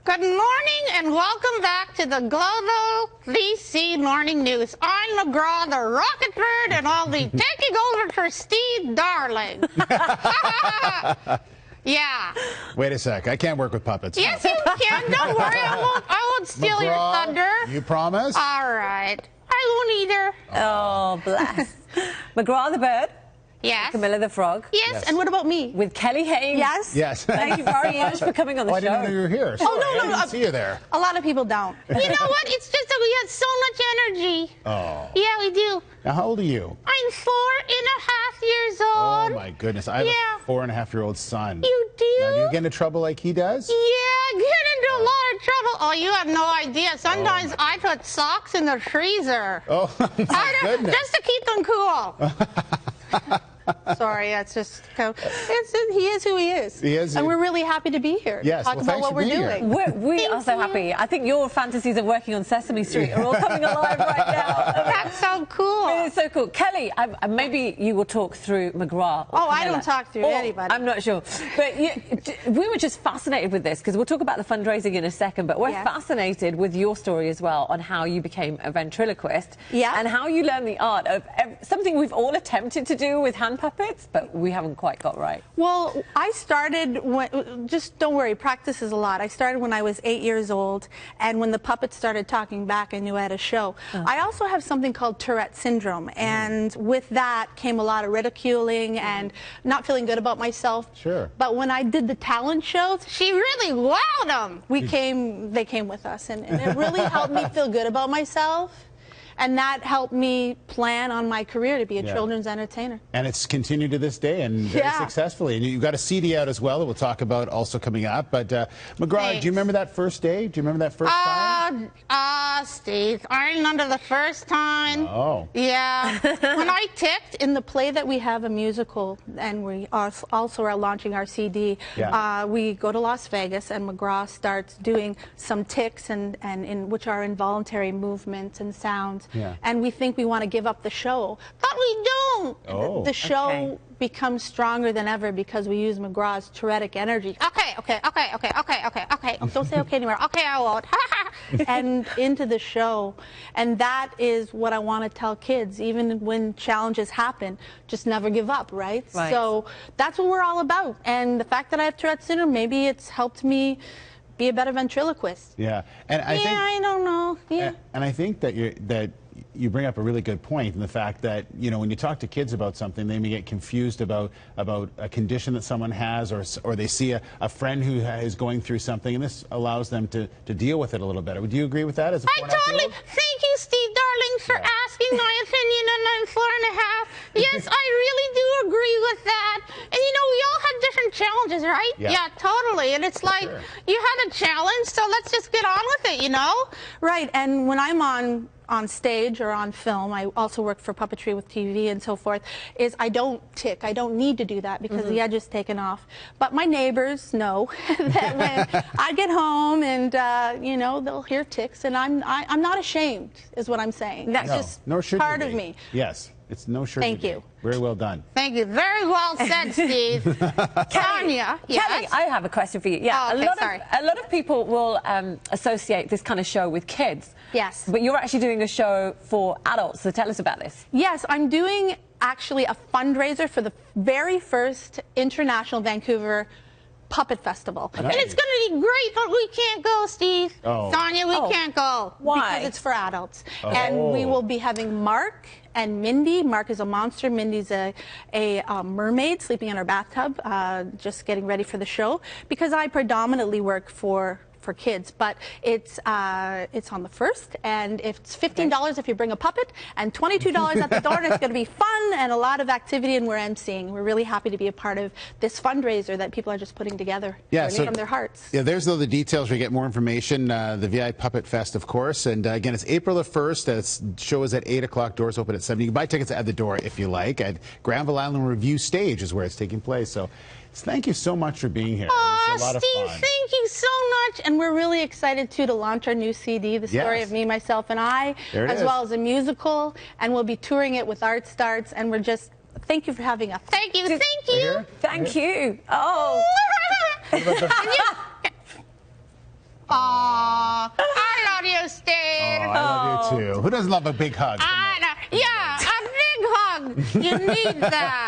Good morning and welcome back to the Global VC Morning News. I'm McGraw, the rocket bird, and I'll be taking over for Steve Darling. Yeah. Wait a sec. I can't work with puppets. Yes, you can. Don't worry. I won't steal your thunder. You promise? All right. I won't either. Oh, bless. McGraw the bird. Yes. Camilla the frog. Yes. And what about me? With Kellie Haines. Yes. Yes. Thank you very much for coming on the show. I didn't know you were here. Sorry, I didn't see you there. A lot of people don't. You know what? It's just that we have so much energy. Oh. Yeah, we do. Now, how old are you? I'm 4.5 years old. Oh, my goodness. I have a 4.5-year-old son. You do? Now, do you get into trouble like he does? Yeah, I get into a lot of trouble. Oh, you have no idea. Sometimes I put socks in the freezer. Oh, my goodness. Just to keep them cool. Sorry, that's just he is who he is. He is. And we're really happy to be here. Yes, to talk about what we're doing. We are so happy. I think your fantasies of working on Sesame Street are all coming alive right now. That's so cool. It is so cool. Kellie, maybe you will talk through McGraw. Oh, I don't talk through anybody. I'm not sure. But we were just fascinated with this because we'll talk about the fundraising in a second, but we're fascinated with your story as well on how you became a ventriloquist and how you learned the art of something we've all attempted to do with hand puppets, but we haven't quite got right. Well, I started just don't worry, practice is a lot. I started when I was 8 years old, and when the puppets started talking back, I knew I had a show. I also have something called Tourette syndrome, and with that came a lot of ridiculing and not feeling good about myself. Sure. But when I did the talent shows, she really wowed them. They came with us, and it really helped me feel good about myself. And that helped me plan on my career to be a children's entertainer. And it's continued to this day and very successfully. And you've got a CD out as well that we'll talk about also coming up. But McGraw, do you remember that first day? Do you remember that first time? Steve, I remember the first time. Oh. Yeah. When I ticked in the play that we have a musical, and we also are launching our CD, we go to Las Vegas and McGraw starts doing some ticks which are involuntary movements and sounds. And we think we want to give up the show, but we don't. Oh. The show becomes stronger than ever because we use McGraw's Tourettic energy. Okay. Don't say okay anymore. Okay, I won't. And into the show. And that is what I want to tell kids, even when challenges happen, just never give up, right? So that's what we're all about. And the fact that I have Tourette syndrome, maybe it's helped me be a better ventriloquist. Yeah, and I think I don't know. Yeah, and I think that you bring up a really good point in the fact that when you talk to kids about something, they may get confused about a condition that someone has, or they see a friend who is going through something, and this allows them to deal with it a little better. Would you agree with that? As a totally. Thank you, Steve Darling, for asking my opinion on I'm 4.5. Yes, I really do agree with that. And we all have different challenges, right? Yeah, totally. And it's like you had a challenge, so let's just get on with it, Right. And when I'm on stage or on film, I also work for puppetry with TV and so forth, is I don't tick. I don't need to do that because the edge is taken off. But my neighbors know that when I get home and, they'll hear ticks, and I'm not ashamed, is what I'm saying. That's just part of me. Yes. It's no sugar. Thank you. Very well done. Thank you. Very well said, Steve. Sonia, Kellie, I have a question for you. Yeah, a lot of people will associate this kind of show with kids. Yes. But you're actually doing a show for adults, so tell us about this. Yes, I'm doing actually a fundraiser for the very first International Vancouver Puppet Festival. And it's going to be great, but we can't go, Steve. Sonia, we can't go. Why? Because it's for adults. And we will be having Marc and Mindy. Marc is a monster. Mindy's a mermaid sleeping in her bathtub, just getting ready for the show. Because I predominantly work for kids, but it's on the 1st, and it's $15 if you bring a puppet, and $22 at the door, and it's going to be fun and a lot of activity, and we're emceeing. We're really happy to be a part of this fundraiser that people are just putting together from their hearts. Yeah, there's all the details where you get more information. The VI Puppet Fest, of course, and again, it's April the 1st. The show is at 8 o'clock, doors open at 7. You can buy tickets at the door if you like. At Granville Island Review Stage is where it's taking place. So thank you so much for being here. It was a lot of fun. Steve, thank you so much. And we're really excited, too, to launch our new CD, The Story of Me, Myself, and I, as well as a musical. And we'll be touring it with Art Starts. And we're just, thank you for having us. Thank you. Thank you. Thank you. Oh. too. Who doesn't love a big hug? Yeah, a big hug. You need that.